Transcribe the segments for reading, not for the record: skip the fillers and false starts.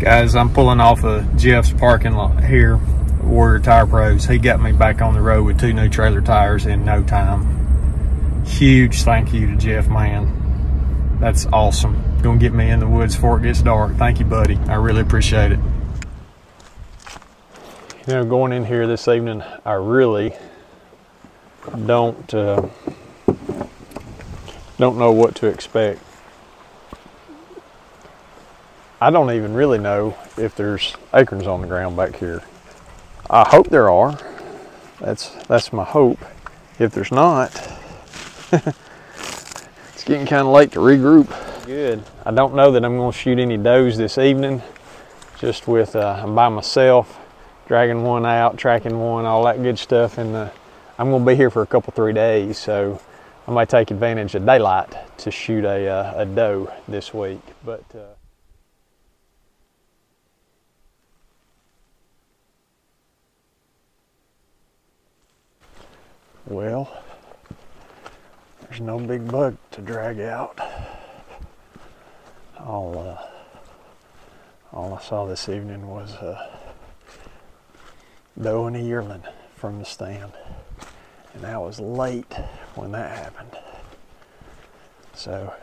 Guys, I'm pulling off of Jeff's parking lot here, Warrior Tire Pros. He got me back on the road with 2 new trailer tires in no time. Huge thank you to Jeff, man. That's awesome. Gonna get me in the woods before it gets dark. Thank you, buddy. I really appreciate it. You know, going in here this evening, I really don't know what to expect. I don't even really know if there's acorns on the ground back here. I hope there are. That's my hope. If there's not, it's getting kind of late to regroup. Good. I don't know that I'm going to shoot any does this evening. Just with I'm by myself, dragging one out, tracking one, all that good stuff, and I'm going to be here for a couple 3 days, so I might take advantage of daylight to shoot a doe this week. But well, there's no big buck to drag out. All I saw this evening was a doe and a yearling from the stand, and that was late when that happened. So,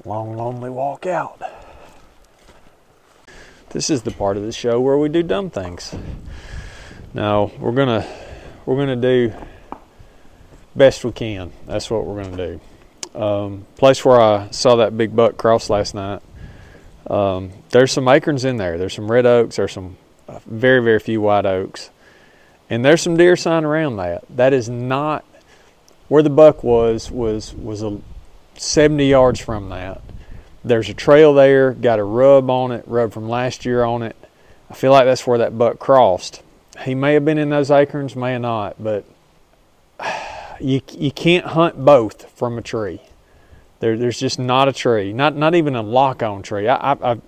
long, lonely walk out. This is the part of the show where we do dumb things. Now, we're gonna do best we can. That's what we're gonna do. Place where I saw that big buck cross last night, there's some acorns in there. There's some red oaks. There's some very, very few white oaks. And there's some deer sign around that. That is not where the buck was 70 yards from that. There's a trail there, got a rub on it, rub from last year on it. I feel like that's where that buck crossed. He may have been in those acorns, may have not, but you can't hunt both from a tree. There's just not a tree, not even a lock-on tree. I've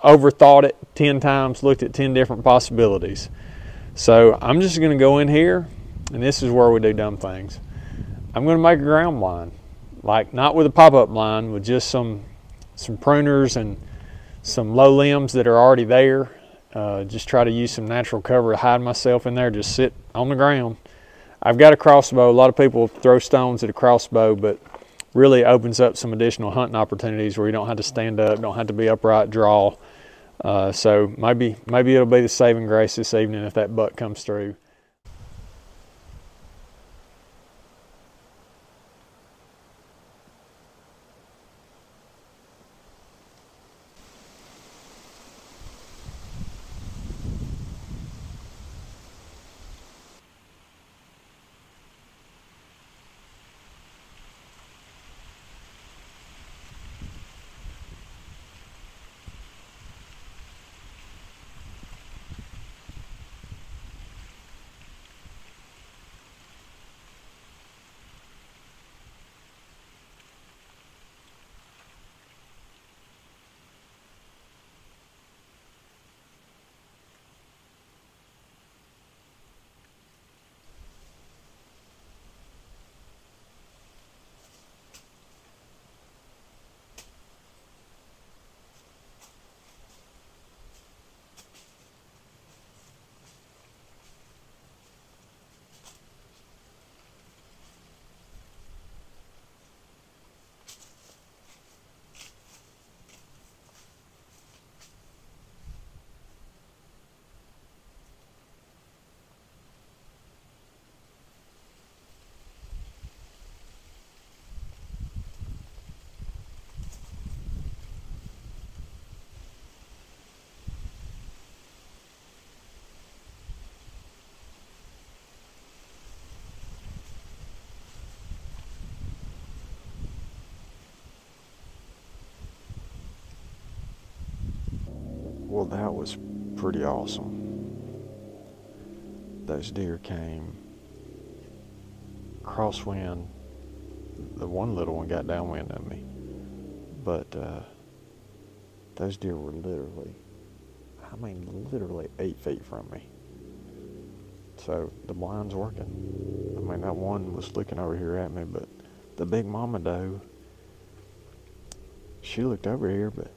overthought it 10 times, looked at 10 different possibilities. So I'm just going to go in here, and this is where we do dumb things. I'm going to make a ground blind, like not with a pop-up blind, with just some pruners and some low limbs that are already there. Just try to use some natural cover to hide myself in there, just sit on the ground. I've got a crossbow. A lot of people throw stones at a crossbow, but really opens up some additional hunting opportunities where you don't have to stand up, don't have to be upright, draw. So maybe it'll be the saving grace this evening if that buck comes through. Well, that was pretty awesome. Those deer came crosswind. The one little one got downwind of me, but those deer were literally 8 feet from me. So the blind's working. I mean, that one was looking over here at me, but the big mama doe, she looked over here, but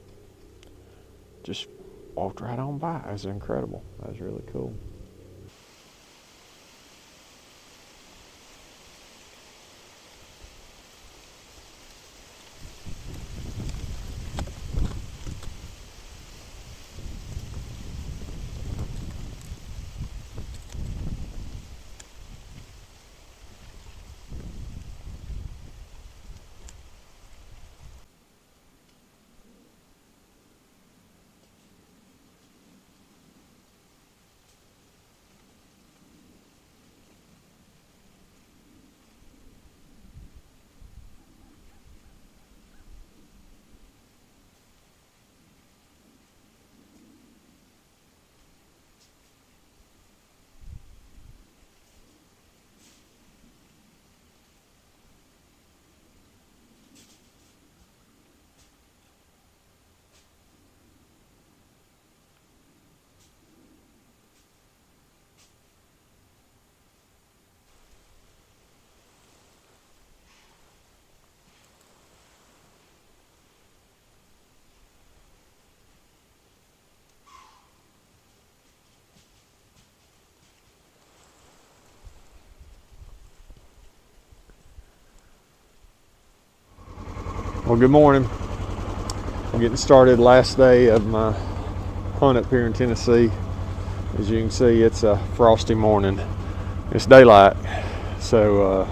just walked right on by. It was incredible. That was really cool. Well, good morning. I'm getting started last day of my hunt up here in Tennessee. As you can see, it's a frosty morning. It's daylight. So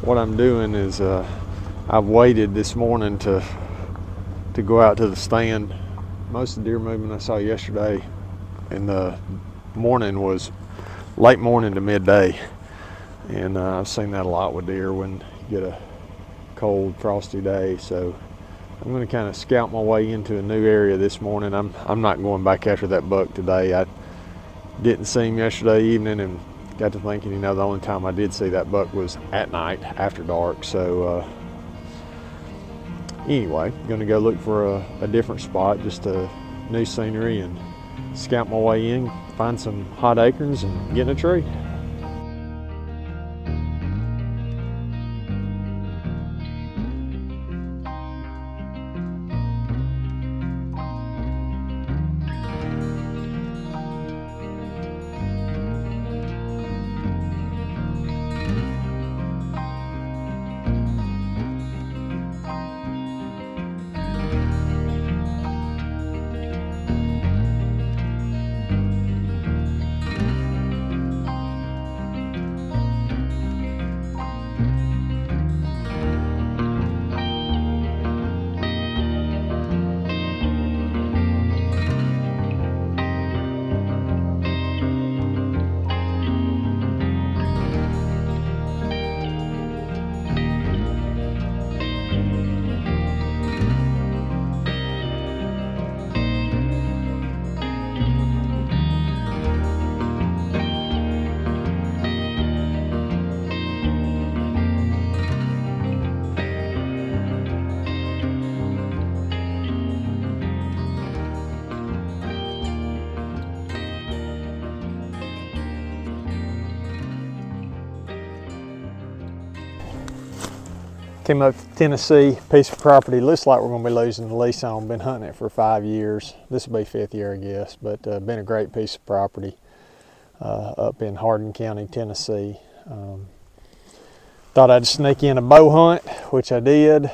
what I'm doing is I've waited this morning to go out to the stand. Most of the deer movement I saw yesterday in the morning was late morning to midday. And I've seen that a lot with deer when you get a cold, frosty day. So I'm going to kind of scout my way into a new area this morning. I'm not going back after that buck today. I didn't see him yesterday evening and got to thinking, you know, the only time I did see that buck was at night after dark. So anyway, going to go look for a different spot, just a new scenery, and scout my way in, find some hot acorns and get in a tree. Came up to Tennessee, piece of property. Looks like we're going to be losing the lease on. Been hunting it for 5 years. This will be 5th year, I guess, but been a great piece of property up in Hardin County, Tennessee. Thought I'd sneak in a bow hunt, which I did.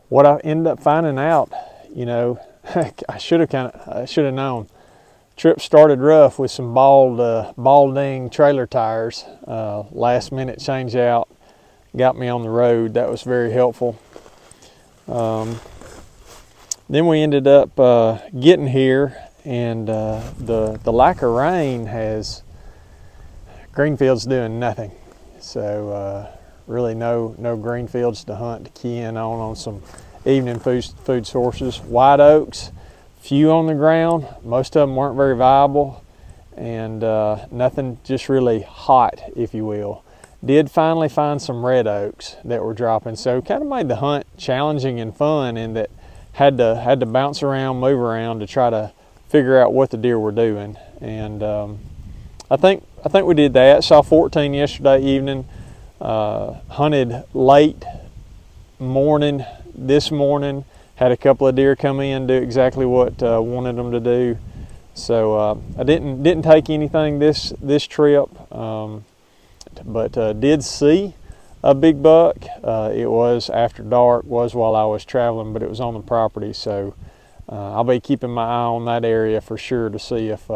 What I ended up finding out, you know, I should have known. Trip started rough with some balding trailer tires. Last minute change out. Got me on the road. That was very helpful. Then we ended up getting here, and the lack of rain has greenfields doing nothing. So really no green fields to hunt to key in on some evening food sources. White oaks, few on the ground. Most of them weren't very viable, and nothing just really hot, if you will. Did finally find some red oaks that were dropping, so kind of made the hunt challenging and fun, in that had to bounce around, move around to try to figure out what the deer were doing. And I think we did that. Saw 14 yesterday evening. Hunted late morning this morning. Had a couple of deer come in, do exactly what wanted them to do. So I didn't take anything this trip, but did see a big buck. It was after dark, was while I was traveling, but it was on the property. So I'll be keeping my eye on that area for sure to see if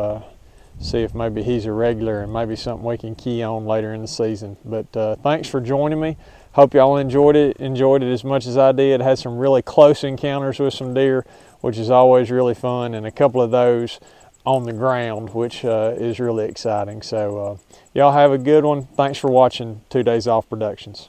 maybe he's a regular and maybe something we can key on later in the season. But thanks for joining me. Hope y'all enjoyed it as much as I did. Had some really close encounters with some deer, which is always really fun, and a couple of those on the ground, which is really exciting. So y'all have a good one. Thanks for watching 2 Days Off Productions.